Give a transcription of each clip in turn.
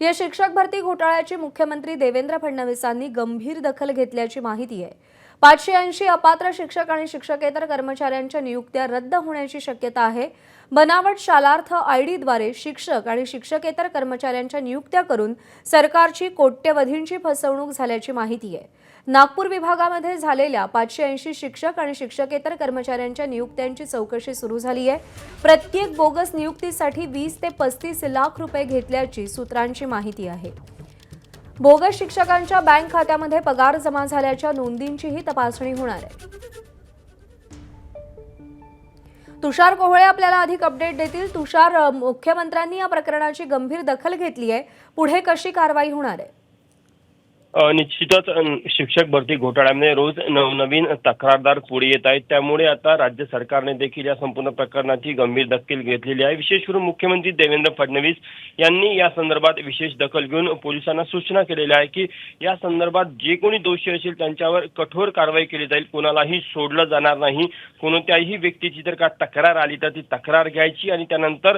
या शिक्षक भरती घोटाळ्याची मुख्यमंत्री देवेंद्र फडणवीसांनी गंभीर दखल घेतल्याची माहिती आहे। 580 अपात्र शिक्षक आणि शिक्षकेतर कर्मचाऱ्यांच्या नियुक्त्या रद्द होण्याची शक्यता आहे। बनावट शालार्थ आयडीद्वारे शिक्षक आणि शिक्षकेतर कर्मचाऱ्यांच्या नियुक्त्या करून सरकारची कोट्यवधींची फसवणूक झाल्याची माहिती आहे। नागपूर विभागामध्ये झालेल्या 580 शिक्षक आणि शिक्षकेतर कर्मचाऱ्यांच्या नियुक्त्यांची चौकशी सुरू झाली आहे। प्रत्येक बोगस नियुक्तीसाठी 20 ते 35 लाख रुपये घेतल्याची सूत्रांची माहिती आहे। बोगस शिक्षकांच्या बँक खात्यामध्ये पगार जमा झाल्याच्या नोंदींचीही तपासणी होणार आहे। तुषार कोहळे आपल्याला अधिक अपडेट देतील। तुषार, मुख्यमंत्र्यांनी या प्रकरणाची गंभीर दखल घेतली आहे, पुढे कशी कारवाई होणार आहे? निश्चितच शिक्षक भरती घोटाळ्यामध्ये रोज नवनवीन तक्रारदार पुढे येत आहेत। त्यामुळे आता राज्य सरकारने देखील या संपूर्ण प्रकरणाची गंभीर दखल घेतलेली आहे। विशेष करून मुख्यमंत्री देवेंद्र फडणवीस यांनी या संदर्भात विशेष दखल घेऊन पोलिसांना सूचना केलेल्या आहे की या संदर्भात जे कोणी दोषी असेल त्यांच्यावर कठोर कारवाई केली जाईल, कोणालाही सोडलं जाणार नाही। कोणत्याही व्यक्तीची जर का तक्रार आली तर ती तक्रार घ्यायची आणि त्यानंतर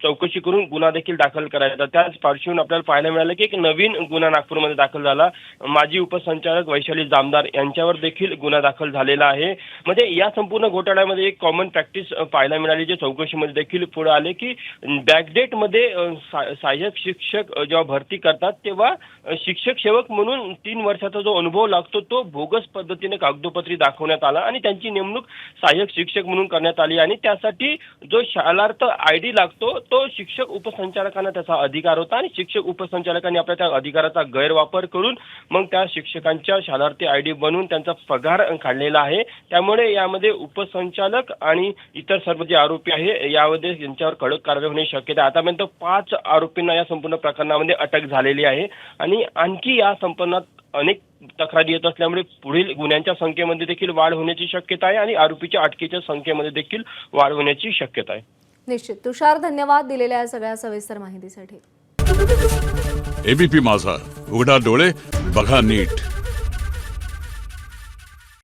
चौकशी करून गुन्हा देखील दाखल करायचा। त्याच पार्श्वभूमीवर आपल्याला पाहायला मिळालं की एक नवीन गुन्हा नागपूरमध्ये दाखल झाला। माजी उपसंचालक वैशाली जामदार यांच्यावर देखील गुन्हा दाखल झालेला आहे। म्हणजे या संपूर्ण घोटाळ्यामध्ये एक कॉमन प्रॅक्टिस पाहायला मिळाली, जे चौकशीमध्ये देखील पुढे आले की बॅकडेटमध्ये सहाय्यक शिक्षक जेव्हा भरती करतात तेव्हा शिक्षक सेवक म्हणून 3 वर्षाचा जो अनुभव लागतो तो बोगस पद्धतीने कागदोपत्री दाखवण्यात आला आणि त्यांची नेमणूक सहाय्यक शिक्षक म्हणून करण्यात आली आणि त्यासाठी जो शालार्थ आयडी लागतो तो शिक्षक उपसंचालकांना त्याचा अधिकार होता आणि शिक्षक उपसंचालकांनी आपल्या त्या अधिकाराचा गैरवापर करून मग त्या शिक्षकांच्या शालार्थी आयडी बनवून त्यांचा पगार काढलेला आहे। त्यामुळे यामध्ये उपसंचालक आणि इतर सर्व जे आरोपी आहे यामध्ये यांच्यावर कडक कारवाई होण्याची शक्यता आहे। आतापर्यंत 5 आरोपींना या संपूर्ण प्रकरणामध्ये अटक झालेली आहे आणि आणखी या संपूर्णात अनेक तक्रारी येत असल्यामुळे पुढील गुन्ह्यांच्या संख्येमध्ये देखील वाढ होण्याची शक्यता आहे आणि आरोपीच्या अटकेच्या संख्येमध्ये देखील वाढ होण्याची शक्यता आहे। निश्चित तुषार, धन्यवाद दिलेल्या सगळ्या सविस्तर माहितीसाठी। एबीपी माझा, उघडा डोळे बघा नीट।